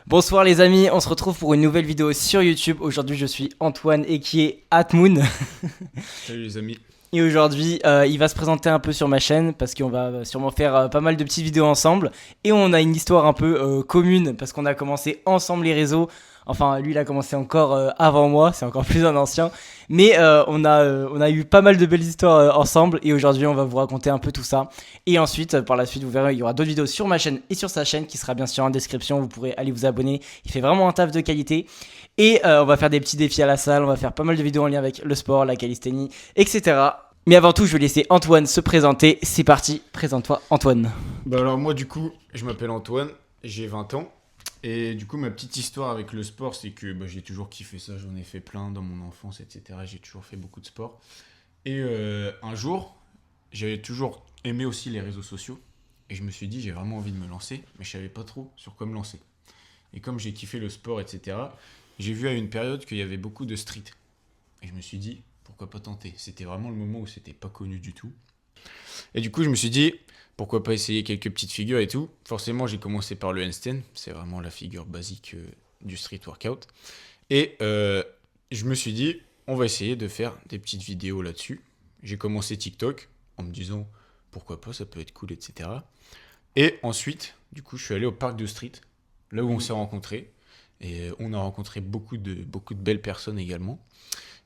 Bonsoir les amis, on se retrouve pour une nouvelle vidéo sur YouTube. Aujourd'hui je suis Antoine et qui est Atmoon. Salut les amis. Et aujourd'hui il va se présenter un peu sur ma chaîne parce qu'on va sûrement faire pas mal de petites vidéos ensemble. Et on a une histoire un peu commune parce qu'on a commencé ensemble les réseaux. Enfin lui il a commencé encore avant moi, c'est encore plus un ancien. Mais on a eu pas mal de belles histoires ensemble. Et aujourd'hui on va vous raconter un peu tout ça. Et ensuite par la suite vous verrez il y aura d'autres vidéos sur ma chaîne et sur sa chaîne qui sera bien sûr en description. Vous pourrez aller vous abonner, il fait vraiment un taf de qualité. Et on va faire des petits défis à la salle, on va faire pas mal de vidéos en lien avec le sport, la calisthénie, etc. Mais avant tout je vais laisser Antoine se présenter. C'est parti, présente-toi Antoine. Bah alors moi du coup je m'appelle Antoine, j'ai 20 ans. Et du coup ma petite histoire avec le sport c'est que j'ai toujours kiffé ça, j'en ai fait plein dans mon enfance etc. J'ai toujours fait beaucoup de sport. Et un jour j'avais toujours aimé aussi les réseaux sociaux. Et je me suis dit j'ai vraiment envie de me lancer mais je savais pas trop sur quoi me lancer. Et comme j'ai kiffé le sport etc. J'ai vu à une période qu'il y avait beaucoup de street. Et je me suis dit pourquoi pas tenter. C'était vraiment le moment où c'était pas connu du tout. Et du coup je me suis dit pourquoi pas essayer quelques petites figures et tout. Forcément, j'ai commencé par le handstand. C'est vraiment la figure basique du street workout. Et je me suis dit, on va essayer de faire des petites vidéos là-dessus. J'ai commencé TikTok en me disant, pourquoi pas, ça peut être cool, etc. Et ensuite, du coup, je suis allé au parc de street, là où on s'est rencontrés. Et on a rencontré beaucoup de belles personnes également.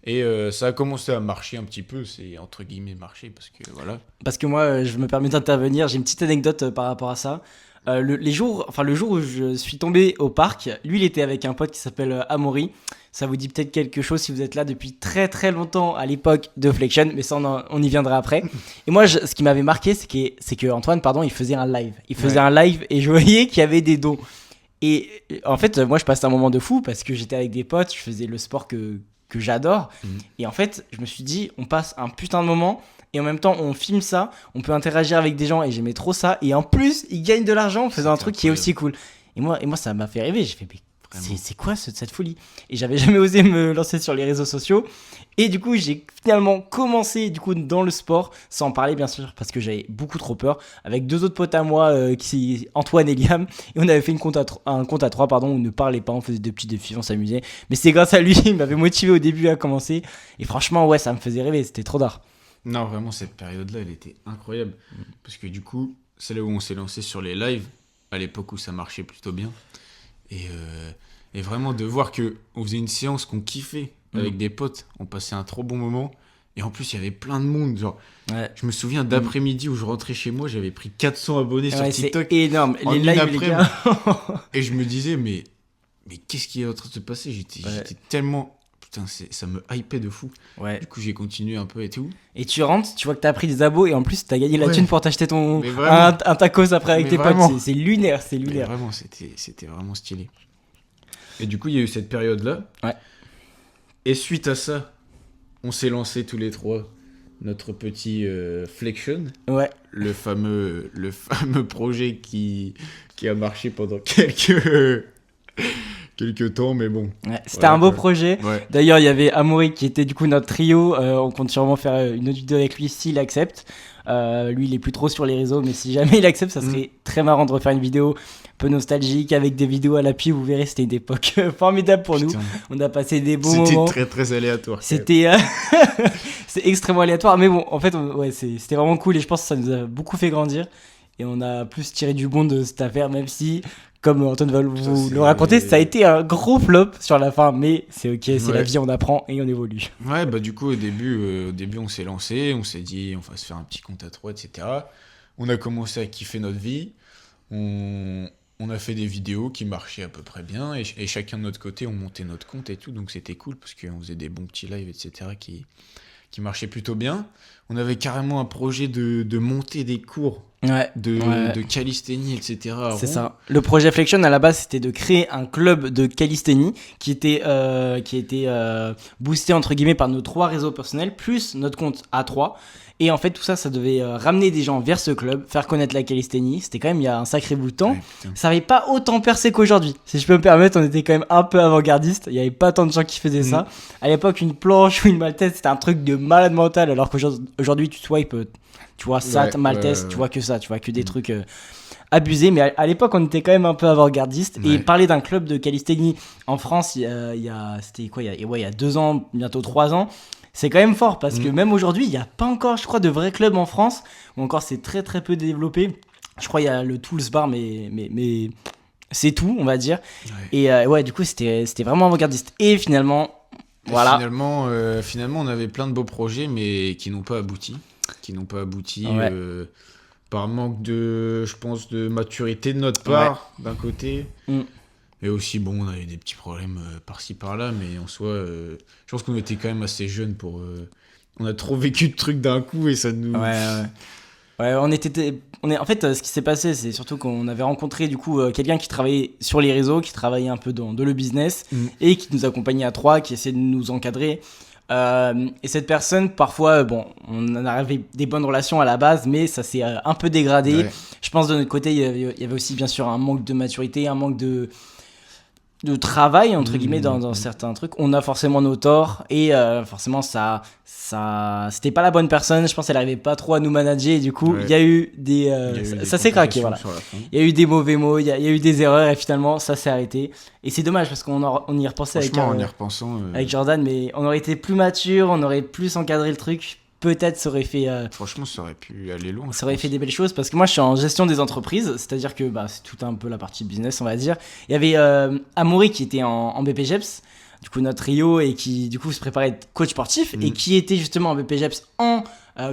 Et ça a commencé à marcher un petit peu, c'est entre guillemets marcher parce que voilà. Parce que moi je me permets d'intervenir, j'ai une petite anecdote par rapport à ça. Le jour où je suis tombé au parc, lui il était avec un pote qui s'appelle Amaury. Ça vous dit peut-être quelque chose si vous êtes là depuis très très longtemps à l'époque de Flexion, mais ça on y viendra après. Et moi ce qui m'avait marqué c'est que Antoine il faisait un live. Il faisait un live et je voyais qu'il y avait des dons. Et en fait moi je passais un moment de fou parce que j'étais avec des potes, je faisais le sport que j'adore. Et en fait, je me suis dit, on passe un putain de moment et en même temps, on filme ça, on peut interagir avec des gens et j'aimais trop ça. Et en plus, ils gagnent de l'argent en faisant un truc qui est aussi cool. Et moi, ça m'a fait rêver. J'ai fait, mais c'est quoi cette folie? Et j'avais jamais osé me lancer sur les réseaux sociaux. Et du coup, j'ai finalement commencé dans le sport, sans parler bien sûr, parce que j'avais beaucoup trop peur, avec deux autres potes à moi, Antoine et Liam, et on avait fait un compte à trois, où on ne parlait pas, on faisait des petits défis, on s'amusait. Mais c'est grâce à lui, il m'avait motivé au début à commencer. Et franchement, ouais, ça me faisait rêver, c'était trop d'art. Non, vraiment, cette période-là, elle était incroyable. Parce que du coup, c'est là où on s'est lancé sur les lives, à l'époque où ça marchait plutôt bien. Et vraiment de voir qu'on faisait une séance qu'on kiffait avec des potes, on passait un trop bon moment. Et en plus, il y avait plein de monde. Genre, je me souviens d'après-midi où je rentrais chez moi, j'avais pris 400 abonnés sur TikTok. C'est énorme, les lives, les gars. Et je me disais, mais qu'est-ce qui est en train de se passer? J'étais tellement... Putain, ça me hypait de fou. Ouais. Du coup, j'ai continué un peu et tout. Et tu rentres, tu vois que t'as pris des abos et en plus, t'as gagné la thune pour t'acheter un tacos après avec tes potes. C'est lunaire, c'est lunaire. Mais vraiment, c'était vraiment stylé. Et du coup, il y a eu cette période-là. Ouais. Et suite à ça, on s'est lancé tous les trois notre petit Flexion. Ouais. Le fameux projet qui a marché pendant quelques temps, mais bon. Ouais, c'était un beau projet. Ouais. D'ailleurs, il y avait Amaury qui était du coup notre trio. On compte sûrement faire une autre vidéo avec lui s'il accepte. Lui, il est plus trop sur les réseaux, mais si jamais il accepte, ça serait très marrant de refaire une vidéo un peu nostalgique avec des vidéos à l'appui. Vous verrez, c'était une époque formidable pour nous. On a passé des bons moments. C'était très très aléatoire. C'était c'est extrêmement aléatoire, mais bon, en fait, c'était vraiment cool et je pense que ça nous a beaucoup fait grandir et on a plus tiré du bon de cette affaire, même si, comme Antoine va vous le raconter, ça a été un gros flop sur la fin, mais c'est ok, c'est la vie, on apprend et on évolue. Ouais, du coup, au début, on s'est lancé, on s'est dit, on va se faire un petit compte à trois, etc. On a commencé à kiffer notre vie, on a fait des vidéos qui marchaient à peu près bien, et chacun de notre côté, on montait notre compte et tout, donc c'était cool, parce qu'on faisait des bons petits lives, etc., qui marchaient plutôt bien. On avait carrément un projet de monter des cours de calisthénie, etc. C'est ça. Le projet Flexion, à la base, c'était de créer un club de calisthénie qui était boosté, entre guillemets, par nos 3 réseaux personnels, plus notre compte A3. Et en fait, tout ça, ça devait ramener des gens vers ce club, faire connaître la calisthénie. C'était quand même il y a un sacré bout de temps. Ça n'avait pas autant percé qu'aujourd'hui. Si je peux me permettre, on était quand même un peu avant-gardiste. Il n'y avait pas tant de gens qui faisaient ça. À l'époque, une planche ou une maltaise, c'était un truc de malade mental. Alors qu'aujourd'hui, tu swipes, tu vois ça, maltaise, tu vois que ça. Tu vois que des trucs abusé, mais à l'époque, on était quand même un peu avant-gardiste. Ouais. Et parler d'un club de calisthénie en France, c'était quoi, il y a 2 ans, bientôt 3 ans, c'est quand même fort parce que même aujourd'hui, il n'y a pas encore, je crois, de vrais clubs en France, ou encore c'est très très peu développé. Je crois qu'il y a le Tools Bar, mais c'est tout, on va dire. Ouais. Et ouais, du coup, c'était vraiment avant-gardiste. Et finalement, Et voilà. finalement, on avait plein de beaux projets, mais qui n'ont pas abouti. Ouais. Par manque de, je pense, de maturité de notre part, d'un côté. Mm. Et aussi, bon, on avait des petits problèmes par-ci, par-là, mais en soi, je pense qu'on était quand même assez jeunes pour... on a trop vécu de trucs d'un coup et ça nous... Ouais. Ouais, en fait, ce qui s'est passé, c'est surtout qu'on avait rencontré du coup quelqu'un qui travaillait sur les réseaux, qui travaillait un peu dans le business et qui nous accompagnait à 3, qui essayait de nous encadrer. Et cette personne, parfois, bon, on en avait des bonnes relations à la base, mais ça s'est un peu dégradé. Ouais. Je pense de notre côté, il y avait aussi bien sûr un manque de maturité, un manque de travail entre guillemets dans certains trucs. On a forcément nos torts et forcément ça c'était pas la bonne personne. Je pense qu'elle arrivait pas trop à nous manager et du coup Ouais. il y a eu des Il y a eu des ça s'est craqué, voilà. complications sur la fin. Il y a eu des mauvais mots, il y a eu des erreurs et finalement ça s'est arrêté. Et c'est dommage parce on y repensait Franchement, en y repensant... avec Jordan, mais on aurait été plus mature, on aurait plus encadré le truc. Peut-être ça aurait fait Franchement, ça aurait pu aller loin. ça aurait fait des belles choses parce que moi je suis en gestion des entreprises, c'est-à-dire que c'est tout un peu la partie business, on va dire. Il y avait Amaury qui était en BPGEPS, du coup notre trio, et qui du coup se préparait à être coach sportif et qui était justement en BPGEPS en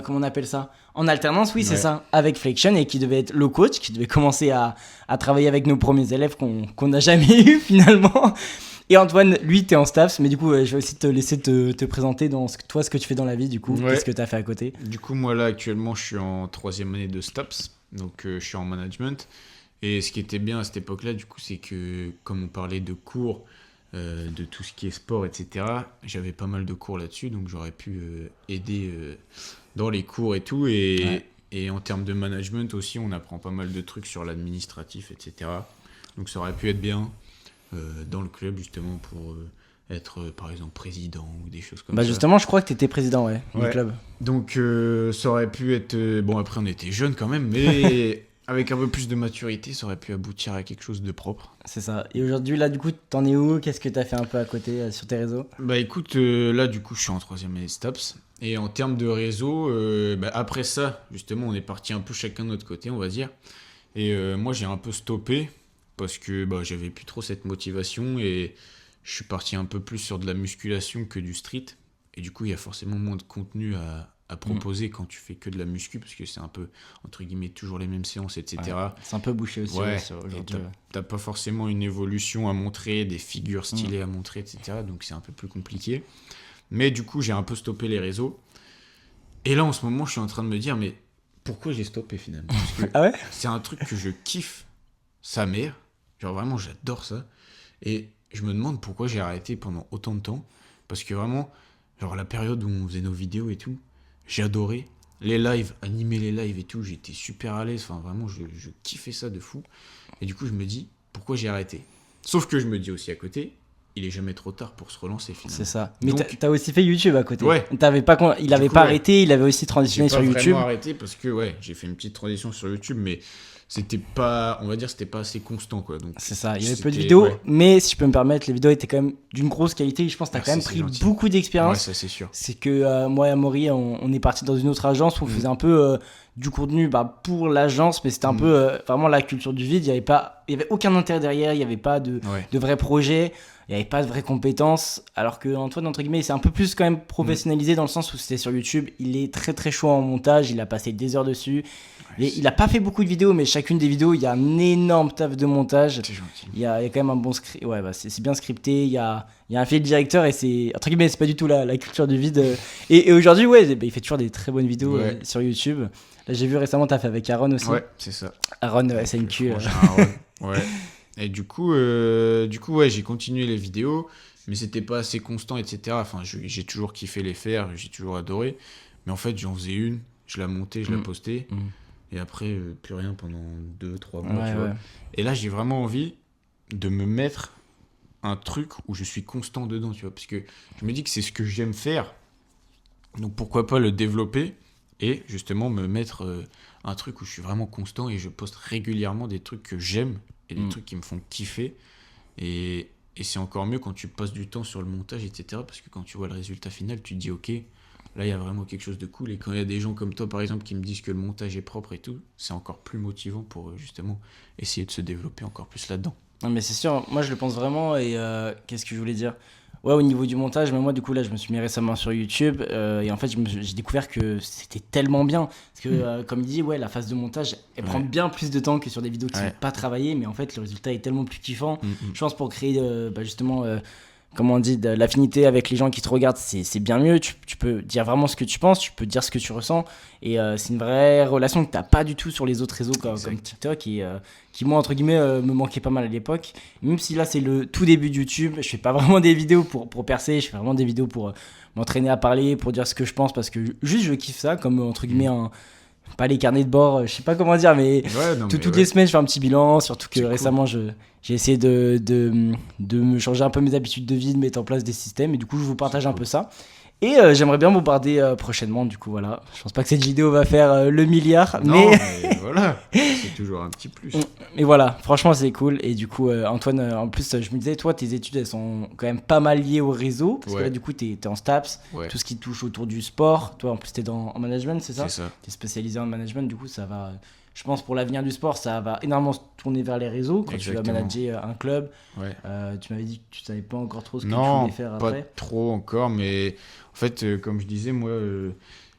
comment on appelle ça, en alternance, oui, c'est Ouais. ça, avec Flexion, et qui devait être le coach, qui devait commencer à travailler avec nos premiers élèves qu'on n'a jamais eu finalement. Et Antoine, lui, t'es en staff, mais du coup, je vais aussi te laisser te présenter dans ce que tu fais dans la vie, du coup, Ouais. qu'est-ce que t'as fait à côté. Du coup, moi là, actuellement, je suis en 3e année de STAPS, donc je suis en management. Et ce qui était bien à cette époque-là, du coup, c'est que comme on parlait de cours, de tout ce qui est sport, etc., j'avais pas mal de cours là-dessus, donc j'aurais pu aider dans les cours et tout. Et en termes de management aussi, on apprend pas mal de trucs sur l'administratif, etc. Donc ça aurait pu être bien dans le club, justement, pour être, par exemple, président ou des choses comme ça. Justement, je crois que t'étais président, du Ouais. club. Donc ça aurait pu être... bon, après, on était jeunes quand même, mais avec un peu plus de maturité, ça aurait pu aboutir à quelque chose de propre. C'est ça. Et aujourd'hui, là, du coup, t'en es où? Qu'est-ce que t'as fait un peu à côté sur tes réseaux? Bah écoute, là, du coup, je suis en 3e année de STAPS. Et en termes de réseau, après ça, justement, on est parti un peu chacun de notre côté, on va dire. Et moi, j'ai un peu stoppé parce que j'avais plus trop cette motivation et je suis parti un peu plus sur de la musculation que du street. Et du coup, il y a forcément moins de contenu à proposer quand tu fais que de la muscu parce que c'est un peu, entre guillemets, toujours les mêmes séances, etc. Ouais, c'est un peu bouché aussi Ouais, aujourd'hui. t'as pas forcément une évolution à montrer, des figures stylées à montrer, etc. Donc c'est un peu plus compliqué. Mais du coup, j'ai un peu stoppé les réseaux. Et là, en ce moment, je suis en train de me dire, mais pourquoi j'ai stoppé finalement? Parce que Ah ouais? c'est un truc que je kiffe sa mère. Genre vraiment, j'adore ça. Et je me demande pourquoi j'ai arrêté pendant autant de temps. Parce que vraiment, genre la période où on faisait nos vidéos et tout, j'ai adoré. Les lives, animer les lives et tout, j'étais super à l'aise. Enfin, vraiment, je kiffais ça de fou. Et du coup, je me dis, pourquoi j'ai arrêté? Sauf que je me dis aussi à côté, il est jamais trop tard pour se relancer finalement. C'est ça. Mais Donc, t'as aussi fait YouTube à côté. Ouais. Il avait pas coup, arrêté, il avait aussi j'ai transitionné pas sur YouTube. vraiment arrêté parce que j'ai fait une petite transition sur YouTube, mais c'était pas, on va dire, c'était pas assez constant quoi. Donc C'est ça, il y avait peu de c'était- vidéos, ouais. mais si je peux me permettre, les vidéos étaient quand même d'une grosse qualité. Je pense que t'as Merci, quand même c'est pris gentil. beaucoup Ouais, d'expérience. ça c'est sûr. C'est que moi et Amaury, on est parti dans une autre agence où on faisait un peu du contenu pour l'agence, mais c'était un peu vraiment la culture du vide. Il y avait aucun intérêt derrière, il y avait pas de vrais projets, il y avait pas de vraies compétences. Alors que Antoine, entre guillemets, il s'est un peu plus quand même professionnalisé dans le sens où c'était sur YouTube. Il est très très chaud en montage, il a passé des heures dessus. Il a pas fait beaucoup de vidéos, mais chacune des vidéos, il y a un énorme taf de montage. C'est gentil. Il y a quand même un bon script. Ouais, c'est bien scripté. Il y a un fil directeur et c'est, entre guillemets, c'est pas du tout la culture du vide. Et aujourd'hui, il fait toujours des très bonnes vidéos sur YouTube. Là, j'ai vu récemment, t'as fait avec Aaron aussi. Ouais, c'est ça. Aaron, SNQ. Ouais. Et du coup, j'ai continué les vidéos, mais c'était pas assez constant, etc. Enfin, j'ai toujours kiffé les faire, j'ai toujours adoré. Mais en fait, j'en faisais une, je la montais, je la postais. Et après, plus rien pendant 2-3 mois, tu vois. Et là, j'ai vraiment envie de me mettre un truc où je suis constant dedans, tu vois. Parce que je me dis que c'est ce que j'aime faire. Donc pourquoi pas le développer. et justement me mettre un truc où je suis vraiment constant et je poste régulièrement des trucs que j'aime et des trucs qui me font kiffer. Et c'est encore mieux quand tu passes du temps sur le montage, etc. Parce que quand tu vois le résultat final, tu te dis ok, là il y a vraiment quelque chose de cool. Et quand il y a des gens comme toi par exemple qui me disent que le montage est propre et tout, c'est encore plus motivant pour justement essayer de se développer encore plus là-dedans. Non, mais c'est sûr, moi je le pense vraiment. Et qu'est-ce que je voulais dire? Ouais, au niveau du montage, mais moi du coup là je me suis mis récemment sur YouTube et en fait j'ai découvert que c'était tellement bien. Parce que comme il dit, ouais, la phase de montage elle prend bien plus de temps que sur des vidéos qui sont pas travaillées, mais en fait le résultat est tellement plus kiffant. Je pense pour créer justement, comment on dit, de l'affinité avec les gens qui te regardent, c'est bien mieux. Tu peux dire vraiment ce que tu penses, tu peux dire ce que tu ressens et c'est une vraie relation que t'as pas du tout sur les autres réseaux comme TikTok et qui moi entre guillemets me manquait pas mal à l'époque. Même si là c'est le tout début de YouTube, je fais pas vraiment des vidéos pour percer, je fais vraiment des vidéos pour m'entraîner à parler, pour dire ce que je pense parce que juste je kiffe ça comme entre guillemets pas les carnets de bord, je sais pas comment dire, mais toutes les semaines je fais un petit bilan, surtout que récemment j'ai essayé de me changer un peu mes habitudes de vie, de mettre en place des systèmes et du coup je vous partage un peu ça. Et j'aimerais bien bombarder prochainement, du coup voilà. Je pense pas que cette vidéo va faire le milliard, non, mais voilà, c'est toujours un petit plus. Mais voilà, franchement c'est cool. Et du coup Antoine, en plus je me disais, toi tes études elles sont quand même pas mal liées au réseau, parce que là du coup t'es en STAPS, tout ce qui touche autour du sport. Toi en plus t'es en management, c'est ça? C'est ça. T'es spécialisé en management, du coup ça va... Je pense pour l'avenir du sport, ça va énormément se tourner vers les réseaux quand tu vas manager un club. Tu m'avais dit que tu savais pas encore trop ce que tu voulais faire après. Non, pas trop encore, mais en fait, comme je disais, moi,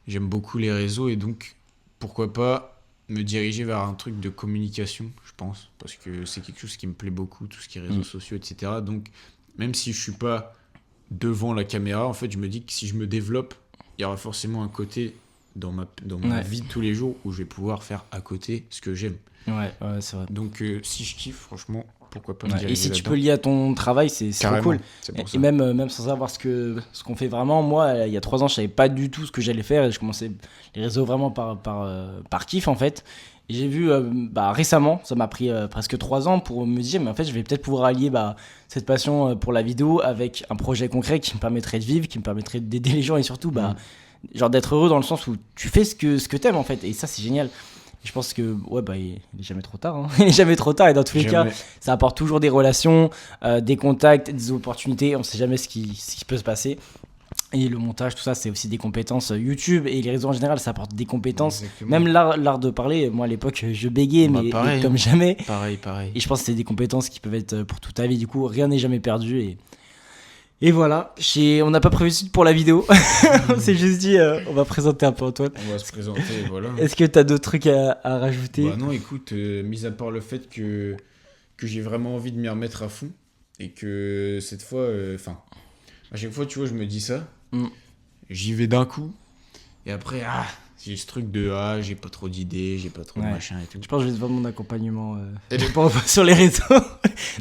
j'aime beaucoup les réseaux et donc, pourquoi pas me diriger vers un truc de communication, je pense, parce que c'est quelque chose qui me plaît beaucoup, tout ce qui est réseaux sociaux, etc. Donc, même si je suis pas devant la caméra, en fait, je me dis que si je me développe, il y aura forcément un côté... dans ma vie de tous les jours où je vais pouvoir faire à côté ce que j'aime. Ouais, c'est vrai. Donc si je kiffe, franchement, pourquoi pas me diriger et si là-dedans. Tu peux lier à ton travail, c'est trop cool. C'est pour ça. Et même sans savoir ce qu'on fait vraiment, moi, il y a 3 ans, je savais pas du tout ce que j'allais faire et je commençais les réseaux vraiment par kiff en fait. Et j'ai vu récemment, ça m'a pris presque 3 ans pour me dire, mais en fait, je vais peut-être pouvoir allier cette passion pour la vidéo avec un projet concret qui me permettrait de vivre, qui me permettrait d'aider les gens et surtout, genre d'être heureux dans le sens où tu fais ce que t'aimes en fait, et ça c'est génial. Et je pense que il est jamais trop tard, hein. Il est jamais trop tard et dans tous les cas ça apporte toujours des relations, des contacts, des opportunités, on sait jamais ce qui peut se passer. Et le montage, tout ça, c'est aussi des compétences. YouTube et les réseaux en général, ça apporte des compétences. Exactement. Même l'art de parler, moi à l'époque, je bégayais, mais comme jamais. Pareil. Et je pense que c'est des compétences qui peuvent être pour toute ta vie. Du coup, rien n'est jamais perdu. Et voilà, on n'a pas prévu de suite pour la vidéo. On s'est juste dit, on va présenter un peu Antoine. On va se présenter, voilà. Est-ce que tu as d'autres trucs à rajouter? Non, écoute, mis à part le fait que j'ai vraiment envie de m'y remettre à fond, et que cette fois, à chaque fois, tu vois, je me dis ça, j'y vais d'un coup, et après, j'ai ce truc de j'ai pas trop d'idées, j'ai pas trop de machin et tout. Je pense que je vais te vendre mon accompagnement sur les réseaux.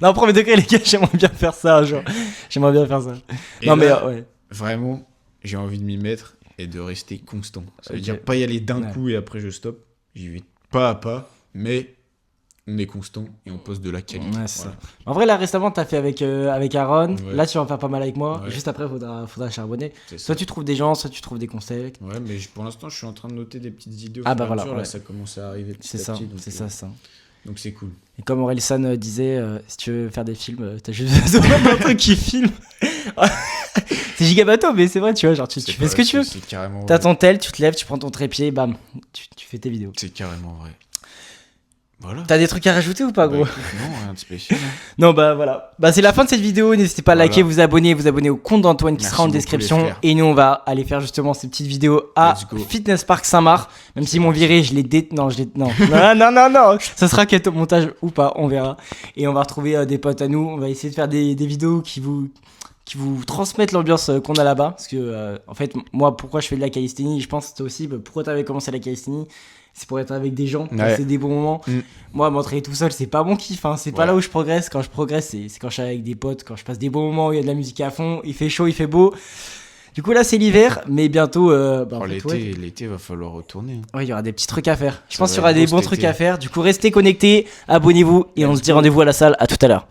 Non, premier degré, les gars, j'aimerais bien faire ça un jour. J'aimerais bien faire ça. Et non, là, mais vraiment, j'ai envie de m'y mettre et de rester constant. Ça veut dire pas y aller d'un coup et après je stoppe. J'y vais pas à pas, mais on est constant et on poste de la qualité. Ouais, c'est ça. En vrai, là, récemment, t'as fait avec Aaron. Ouais. Là, tu vas en faire pas mal avec moi. Ouais. Juste après, faudra charbonner. Soit tu trouves des gens, soit tu trouves des conseils. Ouais, mais pour l'instant, je suis en train de noter des petites idées. Voilà. Là, ça commence à arriver petit à petit. C'est ça. Donc, c'est cool. Et comme Orelsan disait, si tu veux faire des films, t'as juste besoin d'un truc qui filme. C'est giga bateau, mais c'est vrai, tu vois, genre tu fais ce que tu veux. T'as ton tel, tu te lèves, tu prends ton trépied, bam, tu fais tes vidéos. C'est carrément vrai. Voilà. T'as des trucs à rajouter ou pas, gros? Écoute, non, rien de spécial. Non, voilà. C'est la fin de cette vidéo. N'hésitez pas à liker, vous abonner au compte d'Antoine qui sera en description. Et nous, on va aller faire justement ces petites vidéos à Fitness Park Saint-Marc. Même s'ils m'ont viré, non. Ça sera quel montage ou pas, on verra. Et on va retrouver des potes à nous. On va essayer de faire des vidéos qui vous transmettent l'ambiance qu'on a là-bas. Parce que, en fait, moi, pourquoi je fais de la calisthénie, je pense que c'était aussi pourquoi t'avais commencé la calisthénie. C'est pour être avec des gens, passer des bons moments. Moi, m'entraîner tout seul, c'est pas mon kiff. C'est pas là où je progresse. Quand je progresse, c'est quand je suis avec des potes, quand je passe des bons moments, où il y a de la musique à fond, il fait chaud, il fait beau. Du coup, là, c'est l'hiver, mais bientôt. L'été, va falloir retourner. Ouais, il y aura des petits trucs à faire. Je pense qu'il y aura des bons trucs à faire. Du coup, restez connectés, abonnez-vous et on se dit rendez-vous à la salle. À tout à l'heure.